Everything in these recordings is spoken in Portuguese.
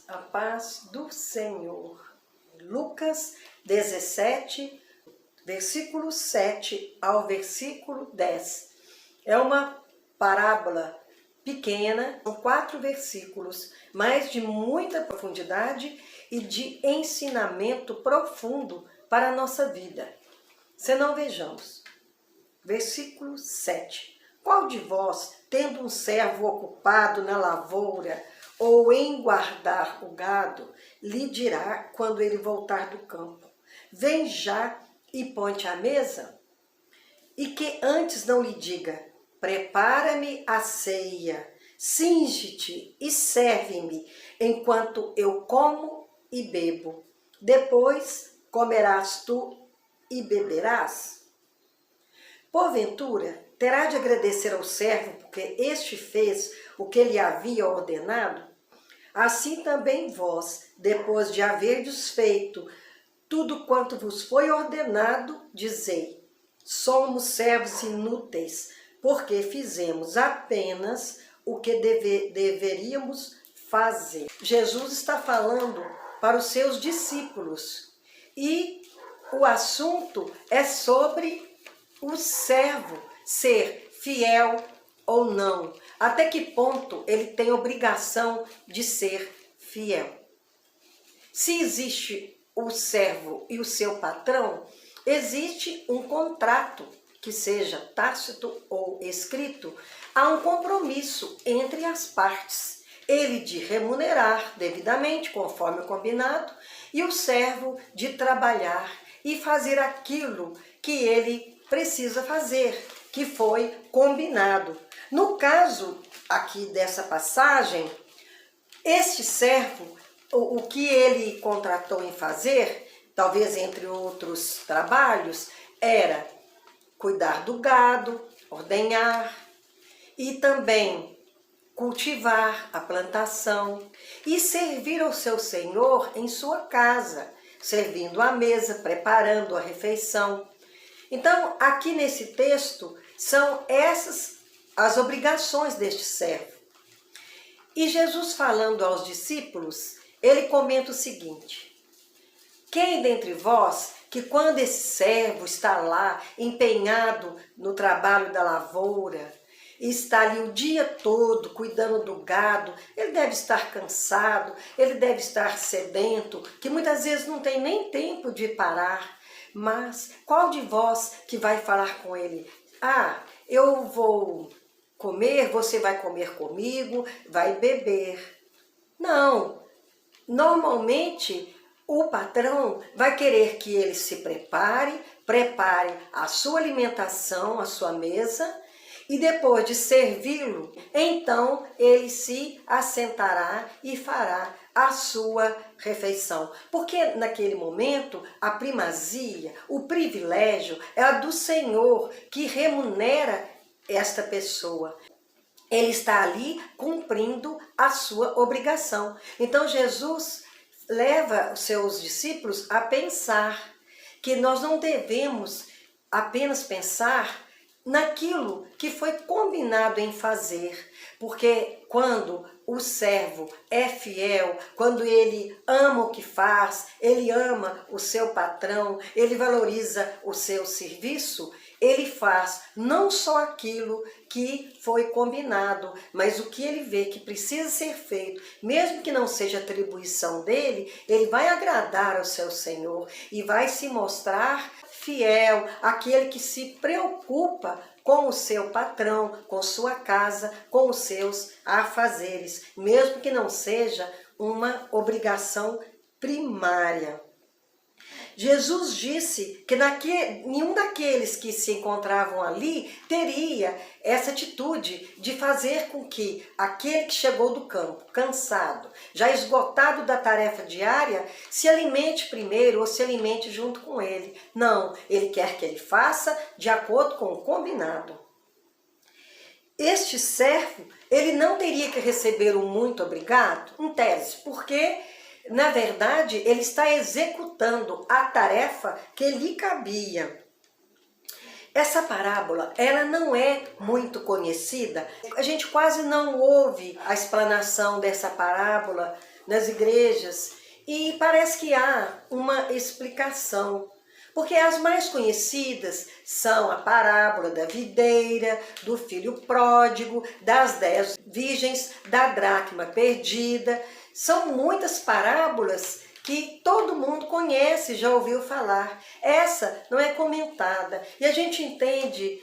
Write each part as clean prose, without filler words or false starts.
A paz do Senhor. Lucas 17, versículo 7 ao versículo 10. É uma parábola pequena, com 4 versículos, mas de muita profundidade e de ensinamento profundo para a nossa vida. Senão vejamos. Versículo 7. Qual de vós, tendo um servo ocupado na lavoura ou em guardar o gado, lhe dirá quando ele voltar do campo: vem já e põe-te à mesa? E que antes não lhe diga: prepara-me a ceia, cinge-te e serve-me, enquanto eu como e bebo. Depois comerás tu e beberás? Porventura, terá de agradecer ao servo, porque este fez o que lhe havia ordenado? Assim também vós, depois de haverdes feito tudo quanto vos foi ordenado, dizei: somos servos inúteis, porque fizemos apenas o que deveríamos fazer. Jesus está falando para os seus discípulos e o assunto é sobre o servo ser fiel ou não. Até que ponto ele tem obrigação de ser fiel? Se existe o servo e o seu patrão, existe um contrato, que seja tácito ou escrito, há um compromisso entre as partes. Ele de remunerar devidamente, conforme o combinado, e o servo de trabalhar e fazer aquilo que ele precisa fazer, que foi combinado. No caso aqui dessa passagem, este servo, o que ele contratou em fazer, talvez entre outros trabalhos, era cuidar do gado, ordenhar e também cultivar a plantação e servir ao seu senhor em sua casa, servindo à mesa, preparando a refeição. Então, aqui nesse texto, são essas as obrigações deste servo. E Jesus, falando aos discípulos, ele comenta o seguinte: quem dentre vós, que quando esse servo está lá, empenhado no trabalho da lavoura, está ali o dia todo cuidando do gado, ele deve estar cansado, ele deve estar sedento, que muitas vezes não tem nem tempo de parar. Mas qual de vós que vai falar com ele: ah, eu vou comer, você vai comer comigo, vai beber? Não. Normalmente, o patrão vai querer que ele se prepare a sua alimentação, a sua mesa, e depois de servi-lo, então ele se assentará e fará a sua refeição. Porque naquele momento a primazia, o privilégio é a do Senhor, que remunera esta pessoa. Ele está ali cumprindo a sua obrigação. Então Jesus leva os seus discípulos a pensar que nós não devemos apenas pensar naquilo que foi combinado em fazer, porque quando o servo é fiel, quando ele ama o que faz, ele ama o seu patrão, ele valoriza o seu serviço, ele faz não só aquilo que foi combinado, mas o que ele vê que precisa ser feito, mesmo que não seja atribuição dele, ele vai agradar ao seu Senhor e vai se mostrar fiel, aquele que se preocupa com o seu patrão, com sua casa, com os seus afazeres, mesmo que não seja uma obrigação primária. Jesus disse que nenhum daqueles que se encontravam ali teria essa atitude de fazer com que aquele que chegou do campo, cansado, já esgotado da tarefa diária, se alimente primeiro ou se alimente junto com ele. Não, ele quer que ele faça de acordo com o combinado. Este servo, ele não teria que receber um muito obrigado, em tese, porque na verdade, ele está executando a tarefa que lhe cabia. Essa parábola, ela não é muito conhecida. A gente quase não ouve a explanação dessa parábola nas igrejas e parece que há uma explicação. Porque as mais conhecidas são a parábola da videira, do filho pródigo, das 10 virgens, da dracma perdida. São muitas parábolas que todo mundo conhece, já ouviu falar. Essa não é comentada. E a gente entende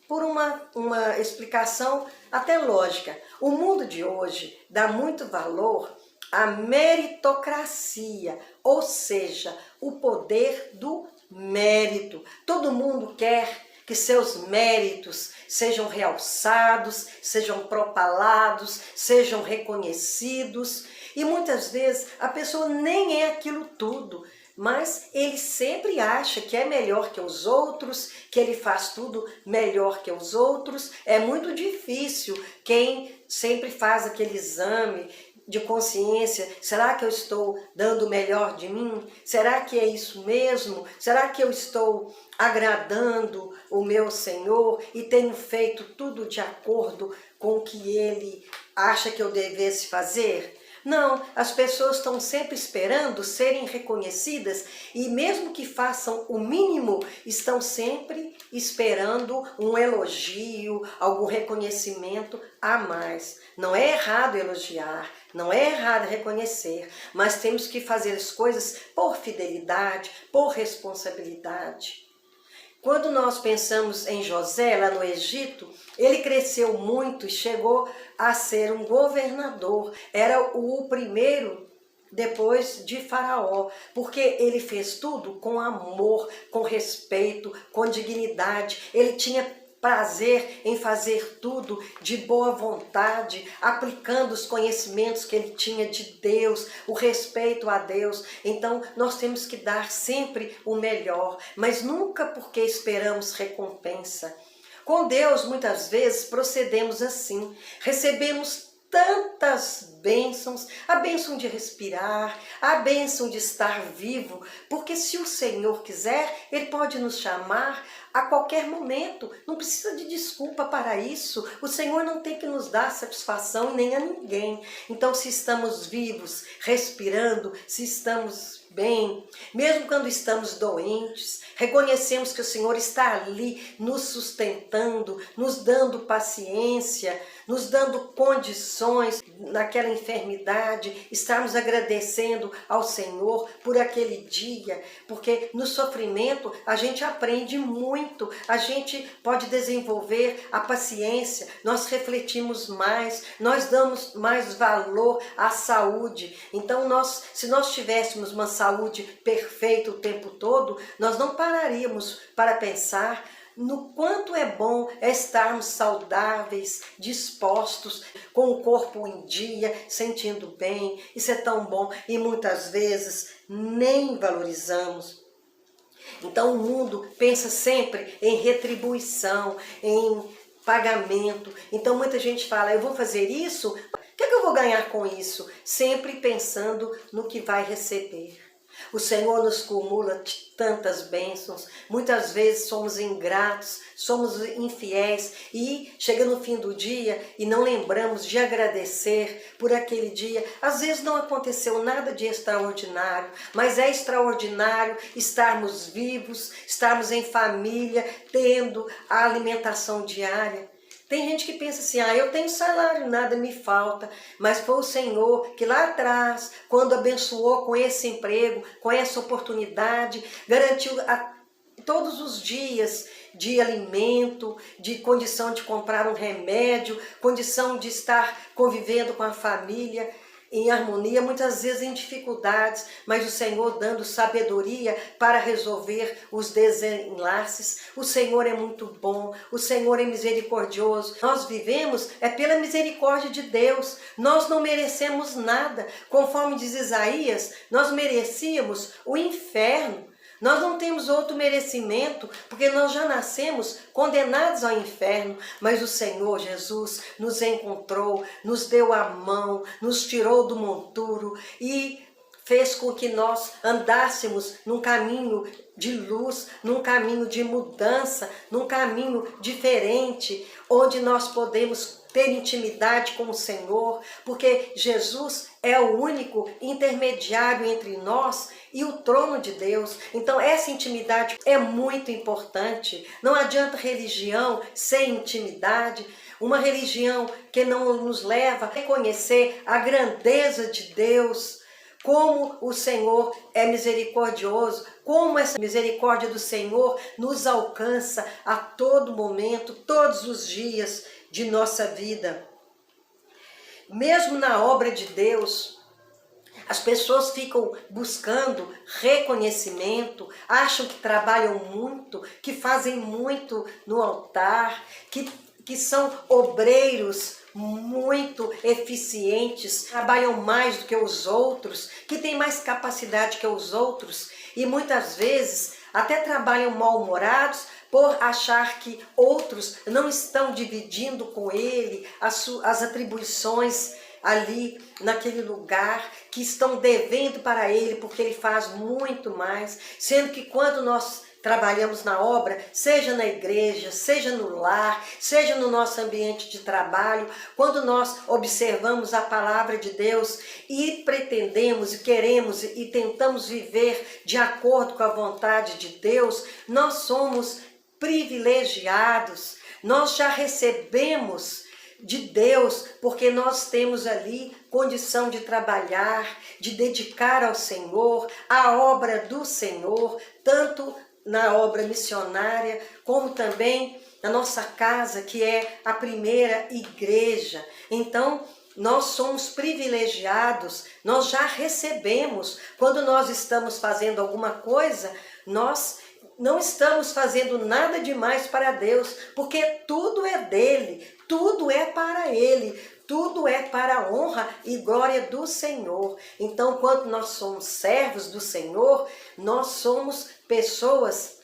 por uma explicação até lógica. O mundo de hoje dá muito valor à meritocracia, ou seja, o poder do mérito. Todo mundo quer que seus méritos sejam realçados, sejam propalados, sejam reconhecidos. E muitas vezes a pessoa nem é aquilo tudo, mas ele sempre acha que é melhor que os outros, que ele faz tudo melhor que os outros. É muito difícil quem sempre faz aquele exame de consciência. Será que eu estou dando o melhor de mim? Será que é isso mesmo? Será que eu estou agradando o meu Senhor e tenho feito tudo de acordo com o que Ele acha que eu devesse fazer? Não, as pessoas estão sempre esperando serem reconhecidas e mesmo que façam o mínimo, estão sempre esperando um elogio, algum reconhecimento a mais. Não é errado elogiar, não é errado reconhecer, mas temos que fazer as coisas por fidelidade, por responsabilidade. Quando nós pensamos em José, lá no Egito, ele cresceu muito e chegou a ser um governador. Era o primeiro depois de Faraó, porque ele fez tudo com amor, com respeito, com dignidade. Ele tinha prazer em fazer tudo de boa vontade, aplicando os conhecimentos que ele tinha de Deus, o respeito a Deus. Então, nós temos que dar sempre o melhor, mas nunca porque esperamos recompensa. Com Deus, muitas vezes, procedemos assim, recebemos tantas bênçãos, a bênção de respirar, a bênção de estar vivo, porque se o Senhor quiser, Ele pode nos chamar a qualquer momento, não precisa de desculpa para isso, o Senhor não tem que nos dar satisfação nem a ninguém. Então, se estamos vivos, respirando, se estamos bem, mesmo quando estamos doentes, reconhecemos que o Senhor está ali nos sustentando, nos dando paciência, nos dando condições naquela enfermidade, estarmos agradecendo ao Senhor por aquele dia, porque no sofrimento a gente aprende muito, a gente pode desenvolver a paciência, nós refletimos mais, nós damos mais valor à saúde. Então, se nós tivéssemos uma saúde perfeita o tempo todo, nós não pararíamos para pensar no quanto é bom estarmos saudáveis, dispostos, com o corpo em dia, sentindo bem. Isso é tão bom e muitas vezes nem valorizamos. Então o mundo pensa sempre em retribuição, em pagamento. Então muita gente fala, eu vou fazer isso, o que é que eu vou ganhar com isso? Sempre pensando no que vai receber. O Senhor nos cumula tantas bênçãos, muitas vezes somos ingratos, somos infiéis e chega no fim do dia e não lembramos de agradecer por aquele dia. Às vezes não aconteceu nada de extraordinário, mas é extraordinário estarmos vivos, estarmos em família, tendo a alimentação diária. Tem gente que pensa assim, eu tenho salário, nada me falta, mas foi o Senhor que lá atrás, quando abençoou com esse emprego, com essa oportunidade, garantiu todos os dias de alimento, de condição de comprar um remédio, condição de estar convivendo com a família em harmonia, muitas vezes em dificuldades, mas o Senhor dando sabedoria para resolver os desenlaces. O Senhor é muito bom, o Senhor é misericordioso. Nós vivemos pela misericórdia de Deus, nós não merecemos nada. Conforme diz Isaías, nós merecíamos o inferno. Nós não temos outro merecimento, porque nós já nascemos condenados ao inferno, mas o Senhor Jesus nos encontrou, nos deu a mão, nos tirou do monturo e fez com que nós andássemos num caminho de luz, num caminho de mudança, num caminho diferente, onde nós podemos ter intimidade com o Senhor, porque Jesus é o único intermediário entre nós e o trono de Deus. Então essa intimidade é muito importante. Não adianta religião sem intimidade, uma religião que não nos leva a reconhecer a grandeza de Deus, como o Senhor é misericordioso, como essa misericórdia do Senhor nos alcança a todo momento, todos os dias de nossa vida. Mesmo na obra de Deus, as pessoas ficam buscando reconhecimento, acham que trabalham muito, que fazem muito no altar, que são obreiros muito eficientes, trabalham mais do que os outros, que têm mais capacidade que os outros e muitas vezes até trabalham mal-humorados por achar que outros não estão dividindo com ele as atribuições ali naquele lugar, que estão devendo para ele porque ele faz muito mais, sendo que quando nós trabalhamos na obra, seja na igreja, seja no lar, seja no nosso ambiente de trabalho, quando nós observamos a palavra de Deus e pretendemos e queremos e tentamos viver de acordo com a vontade de Deus, nós somos privilegiados, nós já recebemos de Deus, porque nós temos ali condição de trabalhar, de dedicar ao Senhor, a obra do Senhor, tanto na obra missionária, como também na nossa casa, que é a primeira igreja. Então, nós somos privilegiados, nós já recebemos. Quando nós estamos fazendo alguma coisa, nós não estamos fazendo nada demais para Deus, porque tudo é dele, tudo é para ele, tudo é para a honra e glória do Senhor. Então, quando nós somos servos do Senhor, nós somos pessoas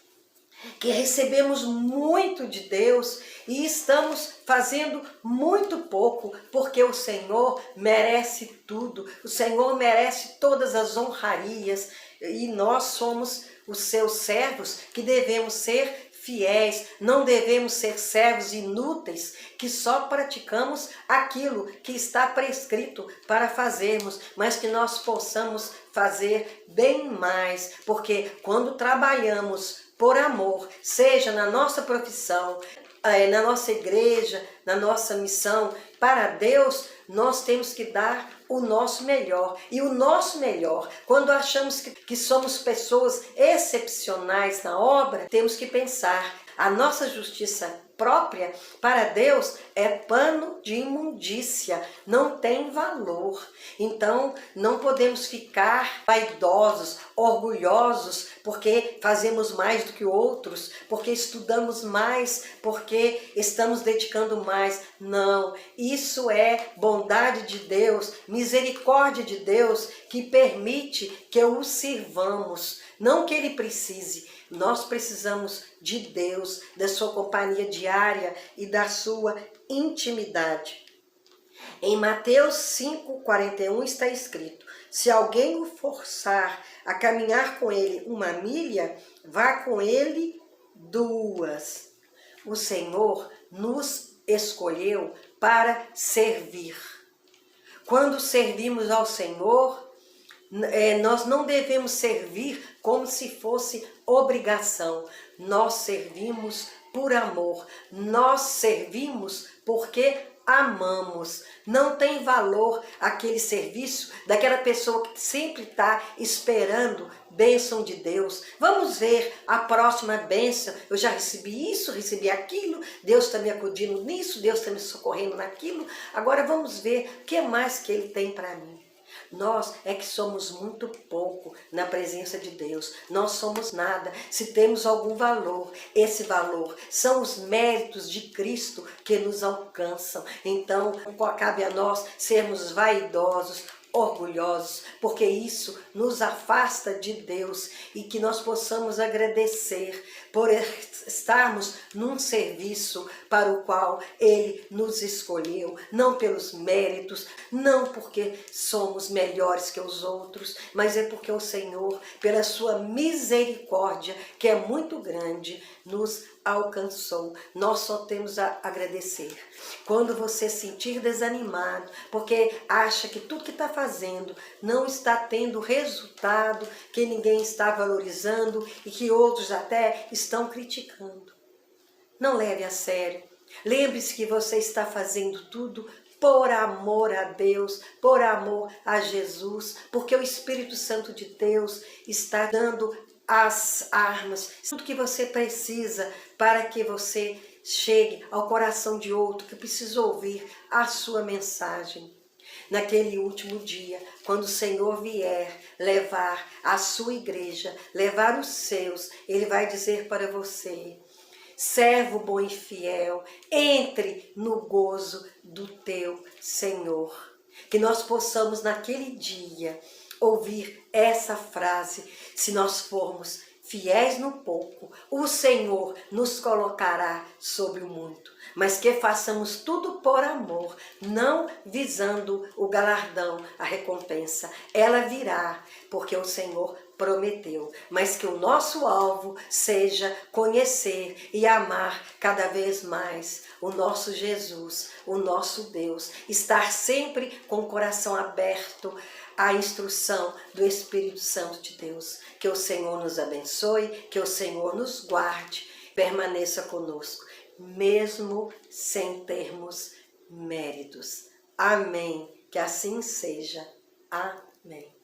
que recebemos muito de Deus e estamos fazendo muito pouco, porque o Senhor merece tudo, o Senhor merece todas as honrarias e nós somos os seus servos que devemos ser fiéis, não devemos ser servos inúteis que só praticamos aquilo que está prescrito para fazermos, mas que nós possamos fazer bem mais, porque quando trabalhamos por amor, seja na nossa profissão, na nossa igreja, na nossa missão, para Deus, nós temos que dar o nosso melhor. E o nosso melhor, quando achamos que somos pessoas excepcionais na obra, temos que pensar, a nossa justiça própria para Deus é pano de imundícia, não tem valor. Então, não podemos ficar vaidosos, orgulhosos, porque fazemos mais do que outros, porque estudamos mais, porque estamos dedicando mais. Não, isso é bondade de Deus, misericórdia de Deus, que permite que o sirvamos, não que ele precise. Nós precisamos de Deus, da sua companhia diária e da sua intimidade. Em Mateus 5,41 está escrito: se alguém o forçar a caminhar com ele 1 milha, vá com ele 2. O Senhor nos escolheu para servir. Quando servimos ao Senhor, nós não devemos servir como se fosse obrigação. Nós servimos por amor. Nós servimos porque amamos. Não tem valor aquele serviço daquela pessoa que sempre está esperando bênção de Deus. Vamos ver a próxima bênção. Eu já recebi isso, recebi aquilo, Deus está me acudindo nisso, Deus está me socorrendo naquilo. Agora vamos ver o que mais que Ele tem para mim. Nós é que somos muito pouco na presença de Deus. Nós somos nada. Se temos algum valor, esse valor são os méritos de Cristo que nos alcançam. Então, cabe a nós sermos vaidosos, orgulhosos, porque isso nos afasta de Deus e que nós possamos agradecer por estarmos num serviço para o qual Ele nos escolheu, não pelos méritos, não porque somos melhores que os outros, mas é porque o Senhor, pela sua misericórdia, que é muito grande, nos alcançou. Nós só temos a agradecer. Quando você sentir desanimado, porque acha que tudo que está fazendo não está tendo resultado, que ninguém está valorizando e que outros até estão criticando, não leve a sério. Lembre-se que você está fazendo tudo por amor a Deus, por amor a Jesus, porque o Espírito Santo de Deus está dando as armas, tudo que você precisa para que você chegue ao coração de outro que precisa ouvir a sua mensagem. Naquele último dia, quando o Senhor vier levar a sua igreja, levar os seus, Ele vai dizer para você: servo bom e fiel, entre no gozo do teu Senhor. Que nós possamos naquele dia ouvir essa frase: se nós formos fiéis no pouco, o Senhor nos colocará sobre o muito. Mas que façamos tudo por amor, não visando o galardão, a recompensa. Ela virá, porque o Senhor prometeu, mas que o nosso alvo seja conhecer e amar cada vez mais o nosso Jesus, o nosso Deus, estar sempre com o coração aberto à instrução do Espírito Santo de Deus. Que o Senhor nos abençoe, que o Senhor nos guarde, permaneça conosco, mesmo sem termos méritos. Amém. Que assim seja. Amém.